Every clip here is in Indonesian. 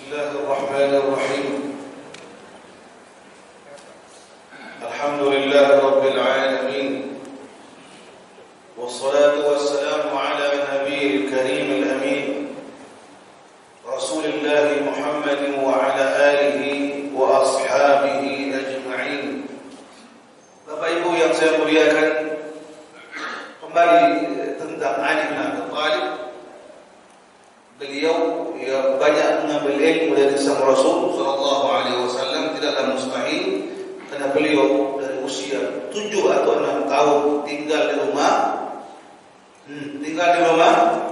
Bismillahirrahmanirrahim. Alhamdulillahi rabbil alamin. Wassalatu wassalamu ala nabiyil karimil amin. Rasulillah Muhammadin wa ala alihi wa ashabihi ajma'in. Bapak Ibu yang saya muliakan, kembali tentang Ali bin Abi Thalib. Beliau banyak mengambil ilmu dari sang Rasul sallallahu alaihi wasallam, tidaklah mustahil karena beliau dari usia 7 atau 6 tahun tinggal di rumah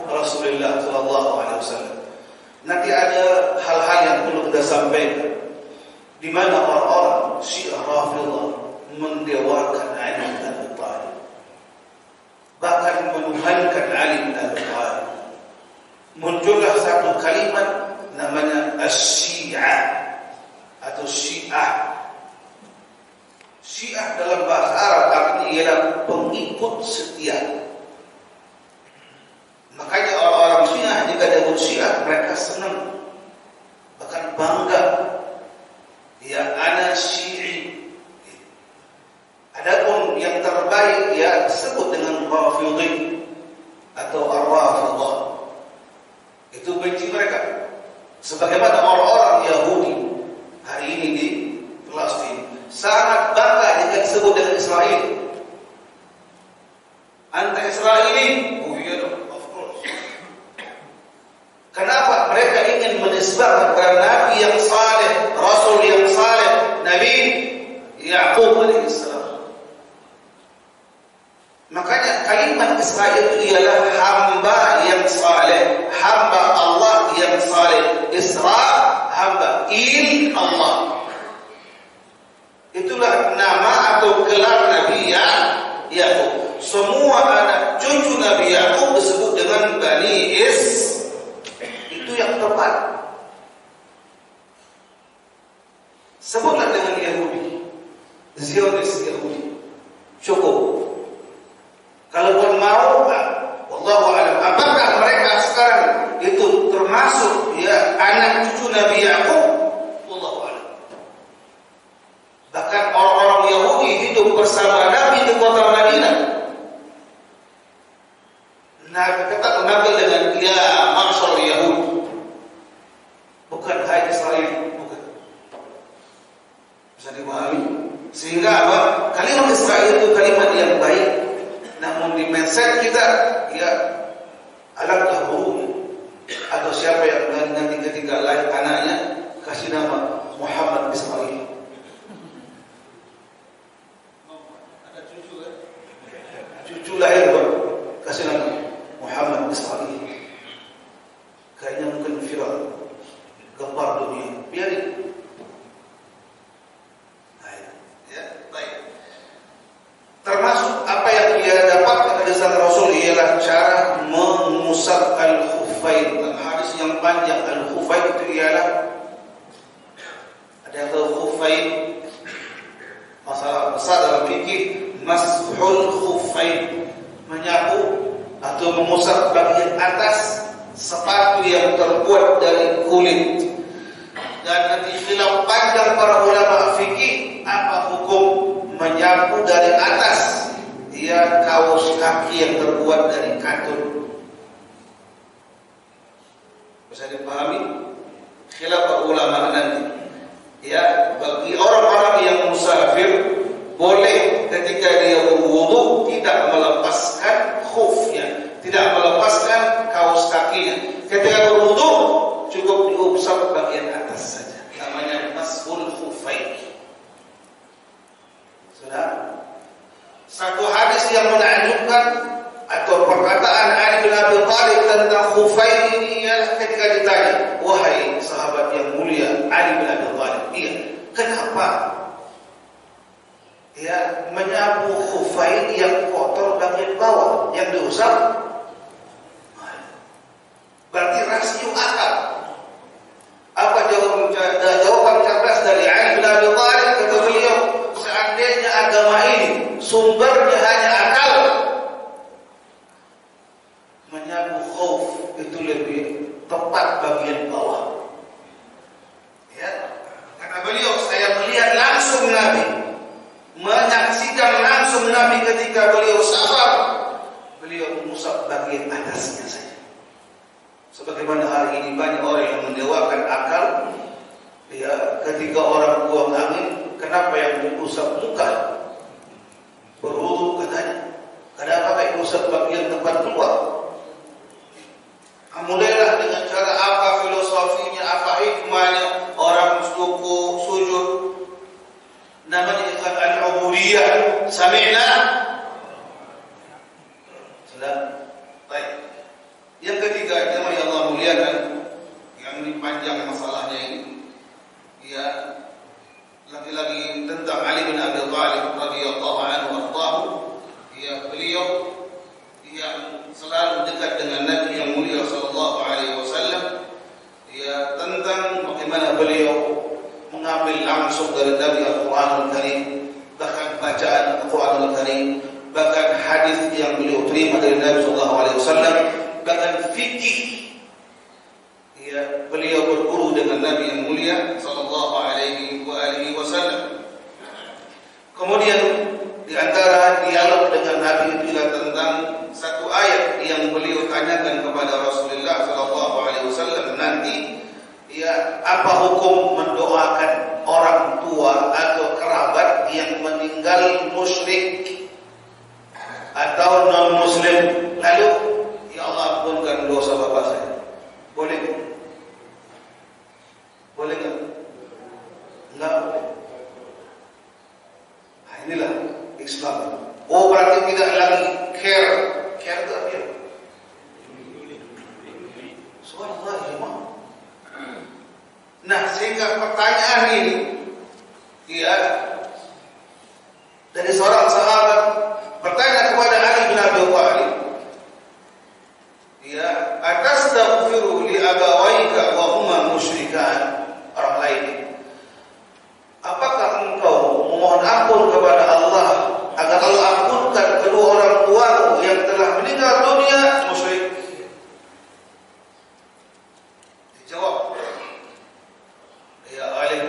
Rasulullah sallallahu alaihi wasallam. Nanti ada hal-hal yang perlu kita sampaikan di mana orang-orang Syiah Rafidhah mendewakan Ali bin Abi Thalib, bahkan menuhankan Ali bin Abi Thalib. Muncullah satu kalimat namanya Asy-Syiah atau Syiah. Syiah dalam bahasa Arab artinya ialah pengikut setia. Makanya orang-orang Syiah jika disebut Syiah mereka senang, bahkan bangga. Ya, ana Syi'i. Adapun yang terbaik ya disebut dengan Rafidhi atau Ar-Rafidhah. Itu benci mereka. Sebagaimana orang-orang Yahudi hari ini di Palestina sangat bangga jika disebut dengan Israel. Anti-Israeli, oh iya dong, of course. Kenapa? Mereka ingin menisbahkan kepada Nabi yang saleh, Rasul yang saleh, Nabi Yaqub alaihissalam. Makanya kalimat Israel itu ialah hamba yang saleh, hamba Allah yang saleh. Isra, hamba, il Allah. Itulah nama atau gelar Nabi Yaqub. Semua anak cucu Nabi Yaqub disebut dengan Bani Is. Itu yang tepat. Sebutlah dengan Yahudi, Zionis Yahudi. Cukup. Kalau pun mau, wallahu a'lam. Apakah mereka sekarang itu termasuk ya anak cucu Nabi Yaqub? Wallahu a'lam. Bahkan orang-orang Yahudi hidup bersama Nabi di kota Madinah. Nabi tetap mengambil dengan ya maksal Yahud, bukan hai Israel, bukan. Bisa dipahami? Sehingga apa? Kalimat Israel itu kalimat yang baik. Namun di mindset kita ya alangkah buruknya. Atau siapa yang nanti ketika lahir anaknya kasih nama Muhammad Ismail. Ada cucu kan? Cucu lahir bang, kasih nama Muhammad Ismail. Kayaknya mungkin viral, gembar dunia. Biarin. Termasuk apa yang dia dapat dari sang Rasul ialah cara mengusap al-khuffain. Dalam hadis yang panjang al-khuffain itu ialah ada yang tahu khuffain, masalah besar dalam fikih, mashul khuffain, menyapu atau mengusap bagian atas sepatu yang terbuat dari kulit. Dan nanti khilaf panjang para ulama fikih apa hukum menyapu dari atas ya kaos kaki yang terbuat dari katun. Bisa dipahami? Khilaf ulama nanti. Ya, bagi orang-orang yang musafir boleh ketika dia berwudu tidak melepaskan khufnya, tidak melepaskan kaos kakinya. Ketika berwudu cukup diusap bagian atas saja. Namanya mashul khuffain. Sudah. Satu hadis yang menunjukkan atau perkataan Ali bin Abi Thalib tentang khuffain ini ialah ketika ditanya, wahai sahabat yang mulia Ali bin Abi Thalib, iya, kenapa ya menyapu khuffain yang kotor bagian bawah yang diusap? Berarti rasio akal. Apa jawaban cerdas dari Ali bin Abi Thalib? Kata beliau, seandainya agama ini sumbernya hanya akal, menyapu khauf itu lebih tepat bagian bawah. ketika orang buang angin, kenapa yang diusap muka? Berwudu katanya. Kenapa pakai usap bagian tempat keluar? Mulailah dengan cara apa filosofinya, apa hikmahnya orang suku sujud. Namanya al-ubudiyah. Sami'na. Sudah. Baik. Yang ketiga, jemaah yang Allah muliakan, yang ini panjang masalahnya ini. Ya, lagi-lagi tentang Ali bin Abi Thalib radhiyallahu anhu warḍahu. Ya, beliau yang selalu dekat dengan Nabi yang mulia sallallahu alaihi wasallam. Ya, tentang bagaimana beliau mengambil langsung dari Nabi Al-Qur'anul Karim, bahkan bacaan Al-Qur'anul Karim, bahkan hadis yang beliau terima dari Nabi sallallahu alaihi wasallam, bahkan fikih. Ya, beliau berguru dengan Nabi yang mulia sallallahu alaihi wasallam. Kemudian di antara dialog dengan Nabi itu juga tentang satu ayat yang beliau tanyakan kepada Rasulullah sallallahu alaihi wasallam nanti, ya, apa hukum mendoakan orang tua atau kerabat yang meninggal musyrik atau non muslim, lalu ya Allah ampunkan dosa bapak saya. Boleh? Boleh enggak? Enggak boleh. Nah, inilah Islam. Oh, berarti tidak lagi care itu apa? Subhanallah, ya. Nah, sehingga pertanyaan ini, ya, dari seorang sahabat bertanya kepada Ali bin Abi Thalib, ya, atastaghfiru li abawaika wa huma musyrikan, orang lain, apakah engkau memohon ampun kepada Allah agar Allah ampunkan kedua orang tuamu yang telah meninggal dunia musyrik? Dijawab, ya Ali,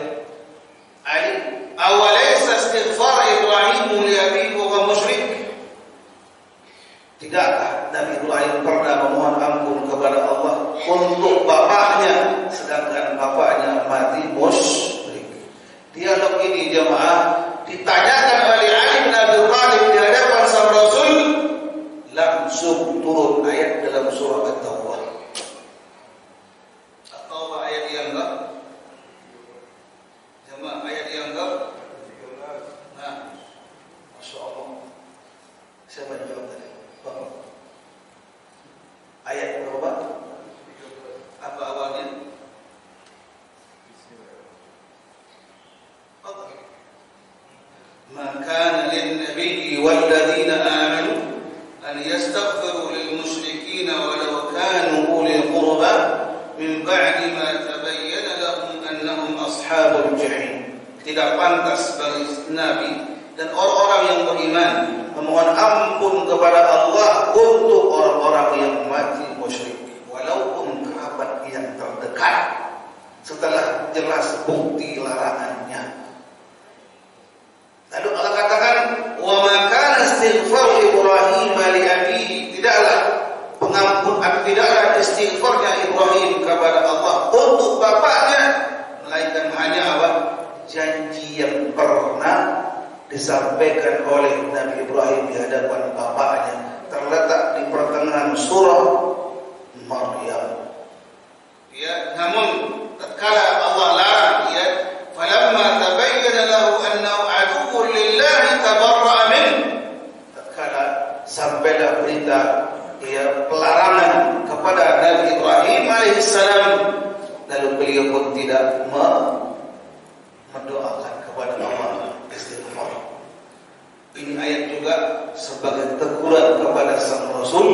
awalaysa istighfar Ibrahim li abihi wa musyrik? Tidakkah Nabi Ibrahim pernah memohon ampun kepada Allah untuk bapaknya sedangkan bapaknya mati musyrik? Dialog ini jemaah ditanyakan oleh Ali bin Abi Thalib di hadapan sang Rasul, langsung turun ayat dalam surah At-Taubah. At-Taubah ayat yang berapa? Jemaah ayat yang berapa? Nah, Masya Allah. Siapa yang jawab tadi? Bapak. Ayat berapa? Apa awalnya? Ma kana lin-nabiyyi wal-ladzina amanu an yastaghfiru lil-musyrikeena walau kanu ulil qurba min ba'di ma tabayyana lahum annahum ashabul jahim. Tidak pantas bagi Nabi dan orang-orang yang beriman memohon ampun kepada Allah untuk orang-orang yang mati musyrik, walaupun kerabat yang terdekat, setelah jelas bukti larangannya. Lalu Allah katakan, wa ma kana istighfar Ibrahim li abihi, tidaklah istighfarnya Ibrahim kepada Allah untuk bapaknya, melainkan hanya apa? Janji yang pernah disampaikan oleh Nabi Ibrahim di hadapan bapaknya, terletak di pertengahan surah Maryam. Ya, namun tatkala Allah larang, ya, falamma tabayyana lahu annahu aduwwun lillahi tabarra'a min, tatkala sampailah berita, ya, pelarangan kepada Nabi Ibrahim alaihissalam, lalu beliau pun tidak mendoakan kepada Allah istighfar. Ini ayat juga sebagai teguran kepada sang Rasul,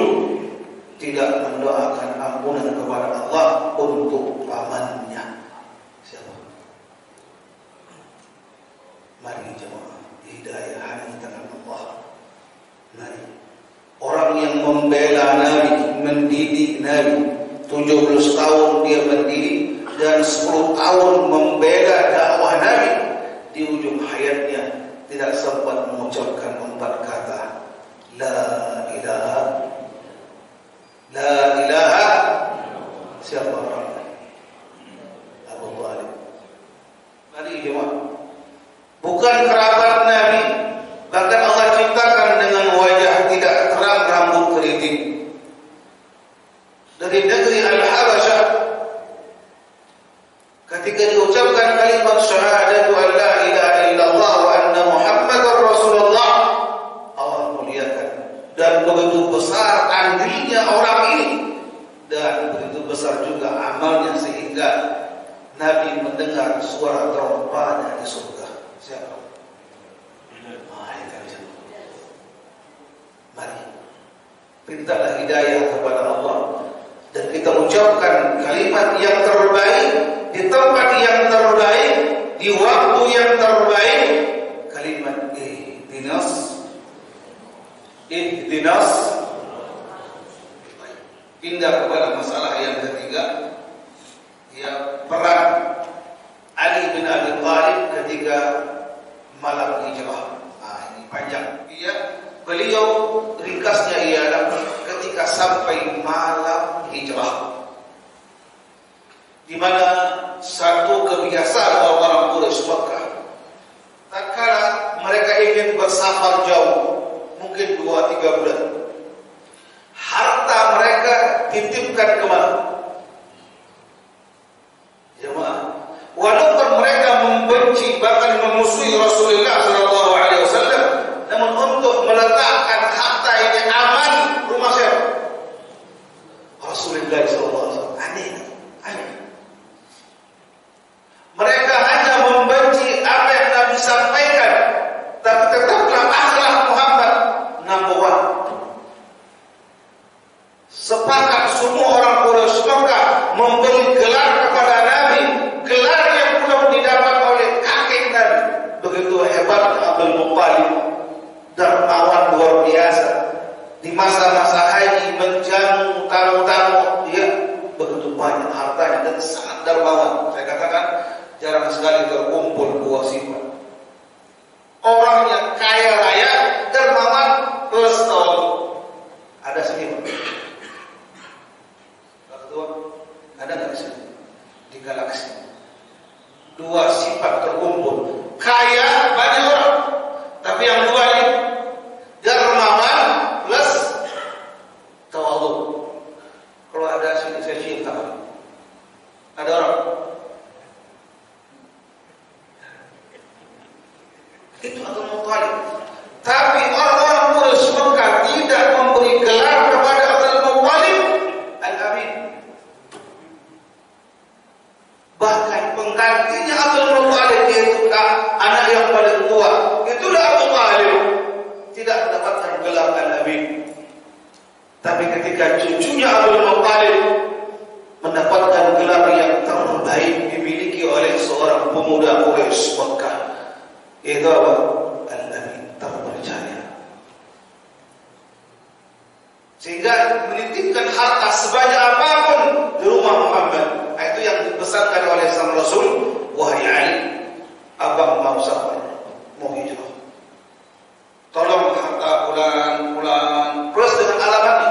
tidak mendoakan ampunan kepada Allah untuk pamannya. Siapa? Mari jemaah, hidayah hanya di tangan Allah. Mari. Orang yang membela Nabi, mendidik Nabi, 17 tahun dia mendidik dan 10 tahun membela dakwah Nabi, di ujung hayatnya tidak sempat mengucapkan 4 kata la ilaha. Siapa orang? Abu Thalib. Mari jemaah. Bukan kerabat Nabi, bahkan Allah ciptakan dengan wajah tidak terang, rambut keriting. Dari negeri Al-Habasyah, ketika diucapkan kalimat syahadatu an la ilaha illallah wa anna Muhammadar Rasulullah, Allah muliakan. Dan begitu besar andilnya orang ini, dan begitu besar juga amalnya sehingga Nabi mendengar suara terompanya di surga. Siapa? Mari mintalah hidayah kepada Allah dan kita ucapkan kalimat yang terbaik di tempat yang terbaik, di waktu yang terbaik. Kalimat ihdinas. Pindah kepada masalah yang ketiga, ya, perang Ali bin Abi Thalib ketika malam hijrah. Ini panjang. Beliau ringkasnya ialah ketika sampai malam hijrah, di mana satu kebiasaan orang Quraisy Makkah, tatkala mereka ingin bersafar jauh, mungkin 2-3 bulan, harta mereka titipkan kemana? Jemaah, walaupun mereka membenci bahkan memusuhi Rasulullah SAW, namun untuk meletakkan harta ini aman, rumah siapa? Rasulullah SAW. Aneh. Mereka hanya membenci apa yang Nabi sampaikan, tapi tetaplah akhlak Muhammad number one. Sepakat semua orang Quraisy Makkah memberi gelar kepada Nabi, gelar yang belum didapat oleh kakek Nabi. Begitu hebat Abdul Muttalib, dermawan luar biasa. Di masa-masa haji menjamu tamu-tamu, dia begitu banyak hartanya dan sangat dermawan. Saya katakan jarang sekali terkumpul dua sifat. Orangnya kaya raya, dermawan plus tawadhu. Ada sifat. Ada nggak sih di galaksi? Dua sifat terkumpul. Kaya banyak orang, tapi yang dua ini dermawan plus tawadhu. Kalau ada sini saya cium tangan. Ada orang? Itu Abdul Muttalib. Tapi orang-orang Quraisy Makkah tidak memberi gelar kepada Abdul Muttalib Al-Amin. Bahkan penggantinya Abdul Muttalib, yaitu anak yang paling tua, itulah Abu Thalib, tidak mendapatkan gelar Al-Amin. Tapi ketika cucunya Abdul Muttalib mendapatkan gelar yang terbaik dimiliki oleh seorang pemuda Quraisy Makkah, yaitu apa? Al-Amin, terpercaya. Sehingga menitipkan harta sebanyak apapun di rumah Muhammad. Itu yang dipesankan oleh sang Rasul, wahai Ali, abang mau safar, mau hijrah, tolong harta pulang plus dengan alamatnya,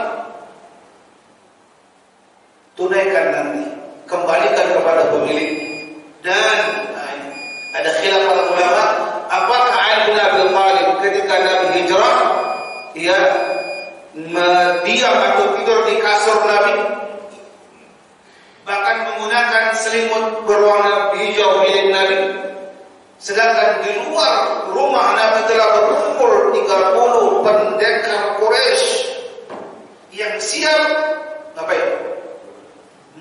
tunaikan nanti, kembalikan kepada pemilik. Dan ada khilaf para ulama, apakah Ali bin Abi Thalib ketika Nabi hijrah ia diam atau tidur di kasur Nabi, bahkan menggunakan selimut berwarna hijau milik Nabi, sedangkan di luar rumah Nabi telah berkumpul 30 pendekar Quraisy yang siap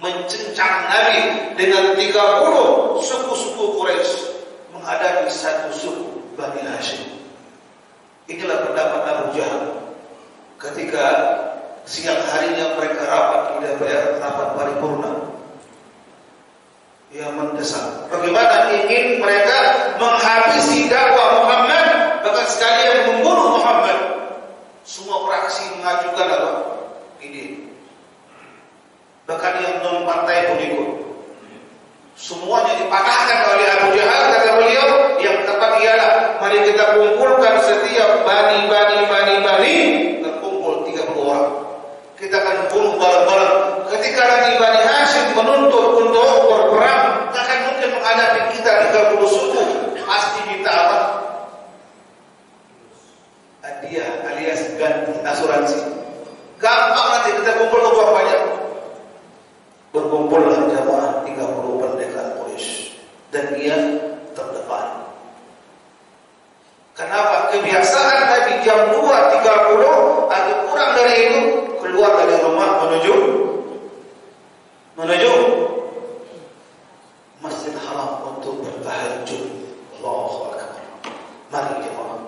mencencang Nabi dengan 30 suku-suku Quraisy menghadapi satu suku Bani Hashim. Inilah pendapat Abu Jahal ketika siang harinya mereka rapat di DPR, rapat paripurna, yang mendesak bagaimana ingin mereka menghabisi dakwah Muhammad, bahkan sekalian membunuh Muhammad. Semua fraksi mengajukan apa? Ide. Bahkan yang non partai pun ikut. Semuanya dipatahkan oleh Abu Jahal. Kata beliau, yang tepat ialah mari kita kumpulkan setiap bani terkumpul 30 orang. Kita akan bunuh bareng-bareng. Ketika nanti Bani Hashim menuntut untuk berperang, takkan mungkin menghadapi kita 30 suku dan ia terdepan. Kenapa? Kebiasaan Nabi jam 2.30 atau kurang dari itu keluar dari rumah menuju Masjid Haram untuk bertahajud. Allahu Akbar. Mari jemaah.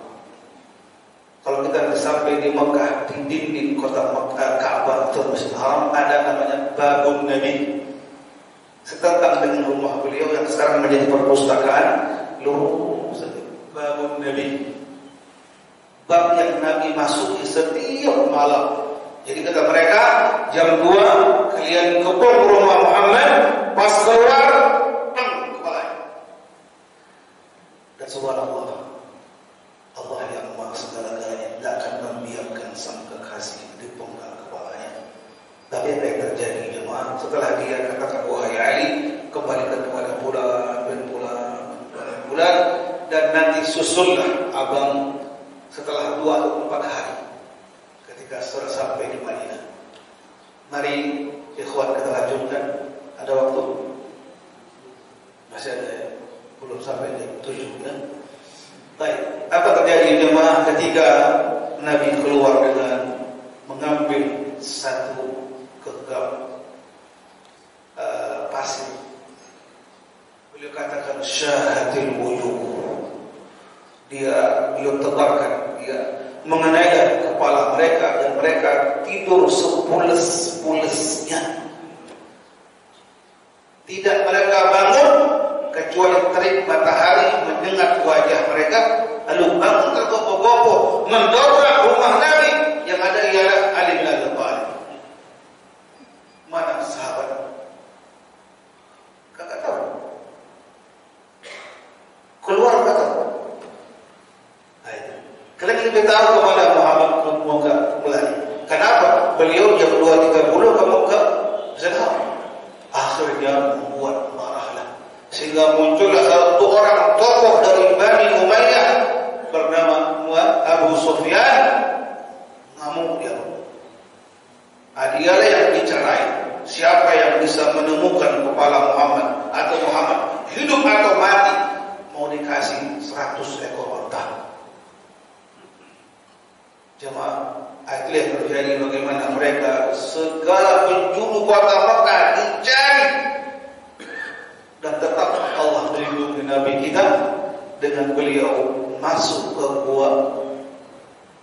Kalau kita sampai di Mekah, di dinding kota Mekah, Ka'bah atau Masjid Haram ada namanya Babun Nabi. Setetap dengan rumah beliau yang sekarang menjadi perpustakaan. Babun Nabi, bab yang Nabi masuki setiap malam. Jadi kata mereka, jam 2 kalian kepung rumah Muhammad, pas keluar kepala. Dan subhanallah, Allah yang maha segala-galanya tidak akan membiarkan sang kekasih dipenggal kepalanya. Tapi apa yang terjadi jemaah? Setelah dia katakan, wahai Ali, kembalikan kepada bulan, dan nanti susullah abang setelah 2 atau 4 hari ketika sudah sampai di Madinah. Mari ikhwan kita lanjutkan. Ada waktu? Masih ada ya? Belum sampai jam 7 ya? Baik, apa terjadi jemaah ketika Nabi keluar dengan mengambil satu genggam pasir? Beliau katakan syahatil wujuh. Beliau tebarkan, dia mengenai kepala mereka dan mereka tidur sepules-pulesnya. Tidak mereka bangun kecuali terik matahari menyengat wajah mereka, lalu bangun tergopoh-gopoh mendobrak rumah Nabi yang ada ialah Ali bin Abi Thalib. Mana sahabat? Kakak tahu? Keluar kata. Kalian lebih tahu kepada Muhammad Muka mulai. Kenapa? Beliau jam 2.30 ke Mekah Zahab. Akhirnya membuat marahlah. Sehingga muncullah satu orang tokoh dari Bani Umayyah bernama Abu Sufyan. Ngamuk dia. Dialah yang bicarain. Siapa yang bisa menemukan kepala Muhammad atau Muhammad hidup atau mati, mau dikasih 100 ekor unta. Jemaah, itu yang terjadi bagaimana mereka segala penjuru kota Mekah dicari, dan tetap Allah melindungi Nabi kita dengan beliau masuk ke gua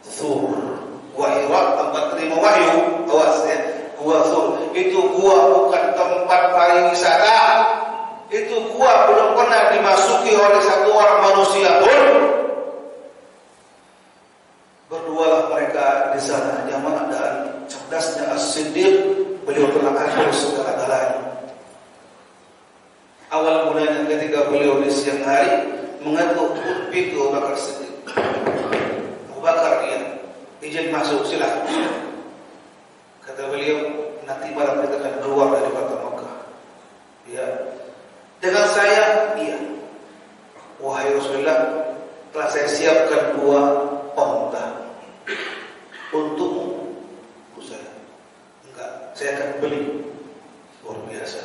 Thur, gua Hira, tempat terima wahyu. Awas ya, gua Thur itu gua bukan tempat pariwisata. Itu gua belum pernah dimasuki oleh satu orang manusia pun. Berdualah mereka di sana. Jamaah dan cerdasnya As-Siddiq, beliau telah akhir segala-galanya. Awal mulanya ketika beliau di siang hari mengetuk pintu Abu Bakar Siddiq. Abu Bakar, dia izin masuk, silakan. Kata beliau, nanti malam kita akan keluar dari kota Mekah. Ya, dengan saya, iya. Wahai Rasulullah, telah saya siapkan 2 onta untukmu. Saya enggak, saya akan beli. Luar biasa.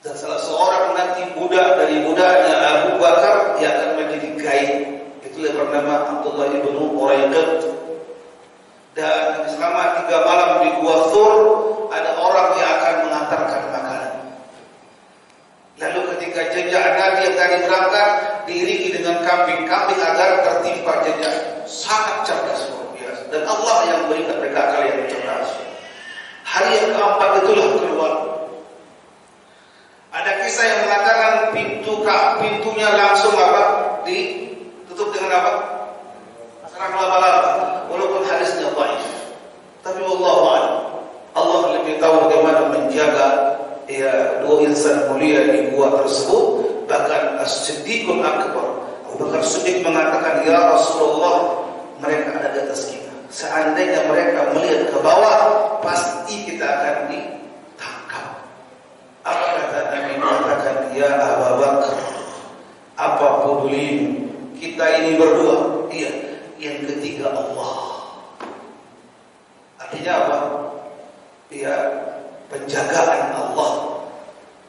Dan salah seorang nanti budak dari budaknya Abu Bakar, dia akan menjadi guide. Itulah bernama Abdullah ibn Uraiqat. Dan selama 3 malam di Gua Thur, ada orang yang akan mengantarkan makanan. Lalu ketika jejak Nabi yang tadi berangkat diiringi dengan kambing-kambing agar tertimpa jejak. Sangat cerdas, luar biasa. Dan Allah yang berikan mereka akal yang cerdas. Hari yang keempat itulah keluar. Ada kisah yang mengatakan pintunya langsung ditutup dengan apa? Serang laba-laba. Walaupun hadisnya dhaif. Tapi wallahu a'lam. Allah lebih tahu bagaimana menjaga dua insan mulia di gua tersebut. Bahkan As-Siddiqul Akbar, Abu Bakar Siddiq mengatakan, ya Rasulullah, mereka ada di atas kita. Seandainya mereka melihat ke bawah, pasti kita akan ditangkap. Apa kata Nabi? Mengatakan, ya Abu Bakar, apa pedulimu? Kita ini berdua. Iya, yang ketiga Allah. Artinya apa? Ya, penjagaan Allah.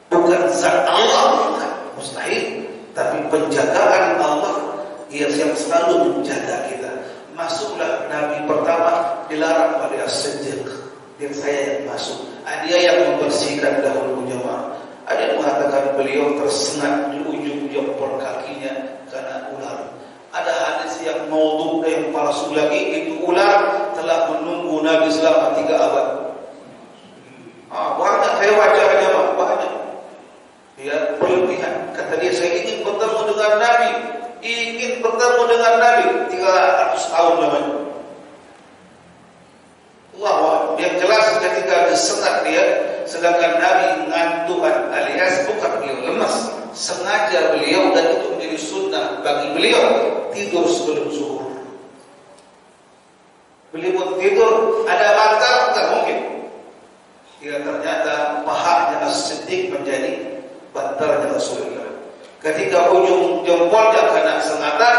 Bukan zat Allah, bukan. mustahil, tapi penjagaan Allah yang selalu menjaga kita. Masuklah Nabi pertama dilarang pada as-siddiq, dan saya yang masuk. Dia yang membersihkan dahulu jemaah. Ada yang mengatakan beliau tersengat di ujung jempol kakinya karena ular. Ada hadis yang maudhu yang palsu lagi, itu ular telah menunggu Nabi selama 3 abad. Banyak riwayat jemaah, banyak. Ya, berlebihan. Kata dia, saya ingin bertemu dengan Nabi, ingin bertemu dengan Nabi 300 tahun lamanya. Allah, yang jelas ketika disengat dia, sedangkan Nabi ngantukan alias bukan beliau lemas, sengaja beliau, dan itu menjadi sunnah bagi beliau, tidur sebelum zuhur. Beliau pun tidur, ada bantal, tak mungkin. Ya, ternyata pahanya as-siddiq menjadi bantalnya Rasulullah. Ketika ujung jempolnya kena sengatan,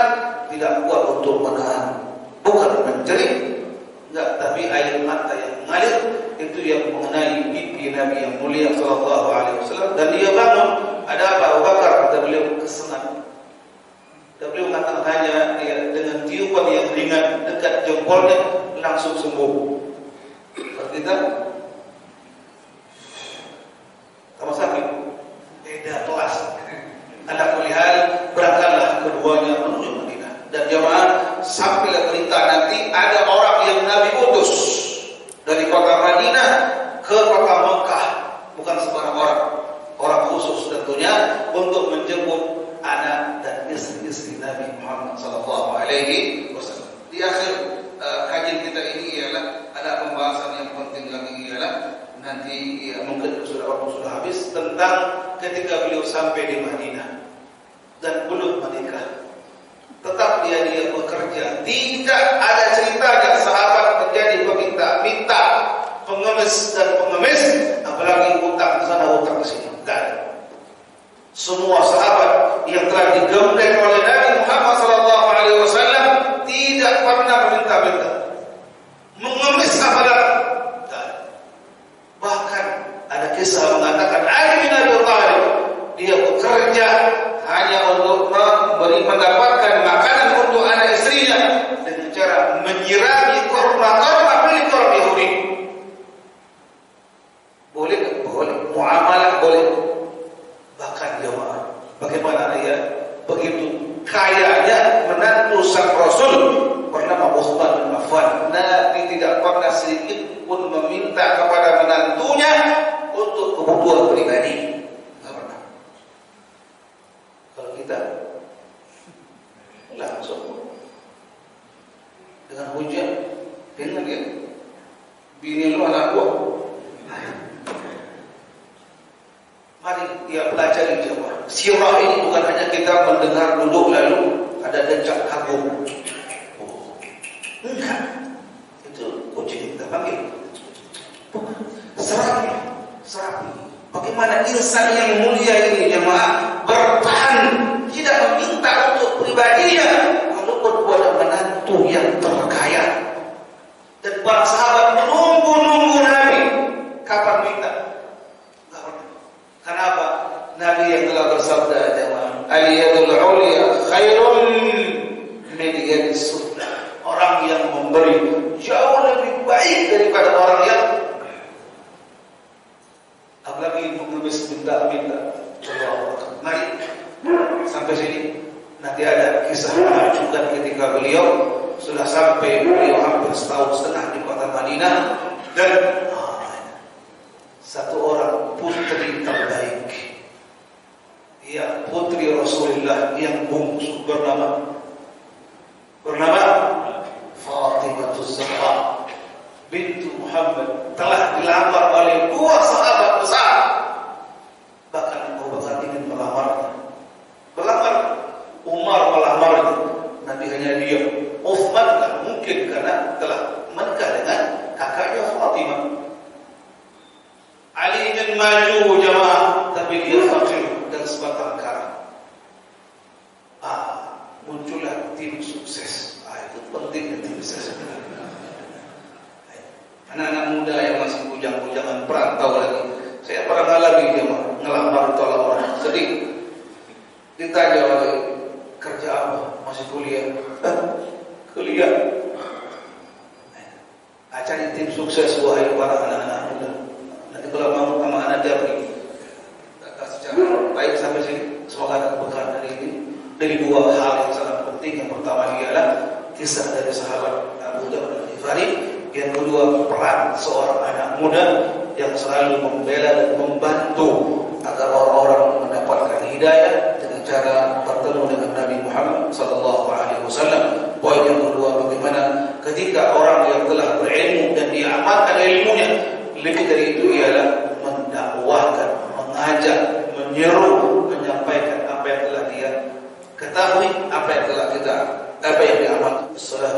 tidak kuat untuk menahan, bukan menjerit, enggak, tapi air mata yang mengalir itu yang mengenai pipi Nabi yang mulia sallallahu alaihi wasallam, dan dia bangun. Ada apa? Abu Bakar, kata beliau, kesengat. Dan beliau mengatakan hanya dengan tiupan yang ringan dekat jempolnya langsung sembuh. Kalau kita sama sakit, beda kelas. Ala kulli hal, berangkatlah keduanya menuju Madinah. Dan jemaah, sampai berita nanti ada orang yang Nabi utus dari kota Madinah ke kota Mekah, bukan sembarang orang, orang khusus tentunya untuk menjemput anak dan istri-istri Nabi Muhammad sallallahu alaihi wasallam. Di akhir kajian kita ini ialah ada pembahasan yang penting lagi, ialah nanti mungkin waktu sudah habis, tentang ketika beliau sampai di Madinah dan belum menikah, tetap dia bekerja. Tidak ada ceritanya sahabat menjadi peminta-minta, pengemis dan pengemis, apalagi utang ke sana utang ke sini. Dan semua sahabat yang telah digembleng oleh Nabi Muhammad sallallahu alaihi wasallam tidak pernah meminta-minta, mengemis apalagi. Bahkan ada kisah mengatakan Ali bin Abi Thalib, dia bekerja hanya untuk mendapatkan makanan untuk anak istrinya dengan cara menyirami korma-korma milik kaum Yahudi. Boleh? Boleh. Muamalah boleh. Bahkan jemaah, bagaimana dia begitu kayanya menantu sang Rasul bernama Utsman bin Affan. Nabi tidak pernah sedikit pun meminta kepada menantunya untuk kebutuhan pribadi. Tidak pernah. Kalau kita langsung dengan hujan, dengan dia, bini lu anak gua. Mari dia pelajari jemaah. Sirah ini bukan hanya kita mendengar duduk lalu ada decak kagum. Enggak. Itu kucing kita panggil. Serapi. Bagaimana insan yang mulia ini jemaah bertahan, tidak meminta untuk pribadinya, walaupun buat menantu yang terkaya. Dan para sahabat menunggu Nabi kapan minta. Kenapa? Nabi yang telah bersabda jemaah, al-yadul ulya khairun min yadis sufla. Orang yang memberi jauh lebih baik daripada orang yang apalagi mengemis minta-minta. Mari sampai sini. Nanti ada kisah menakjubkan ketika beliau sudah sampai, beliau hampir setahun setengah di kota Madinah, dan satu orang putri terbaik, ya putri Rasulullah yang bungsu, bernama Fatimah Az-Zahra bintu Muhammad, telah dilamar oleh 2 sahabat besar. Bahkan Abu Bakar ingin melamarnya, Umar melamarnya. Nabi hanya diam. Utsman tak mungkin karena telah menikah dengan kakaknya Fatimah. Ali ingin maju jemaah, tapi dia fakir dan sebatang kara. Muncullah tim sukses. Itu pentingnya tim sukses. Anak-anak muda yang masih bujang-bujangan, perantau lagi. Saya pernah lagi dia ngelamar tolak orang sedih. ditanya lagi, kerja apa? Masih kuliah. Kuliah. Cari tim sukses wahai para anak-anak muda. Nanti kalau mau sama anak Japri, secara baik sampai sini. Semoga ada keberkahan dari ini. Dari dua hal yang sangat penting. Yang pertama ialah kisah dari sahabat Abu Dzar Al-Ghifari. Yang kedua, peran seorang anak muda yang selalu membela dan membantu agar orang-orang mendapatkan hidayah dengan cara bertemu dengan Nabi Muhammad SAW. Poin yang kedua, bagaimana ketika orang yang telah berilmu dan diamalkan ilmunya, lebih dari itu ialah mendakwahkan, mengajak, menyeru, menyampaikan apa yang telah dia ketahui, apa yang telah kita, apa yang diamalkan. Assalamualaikum.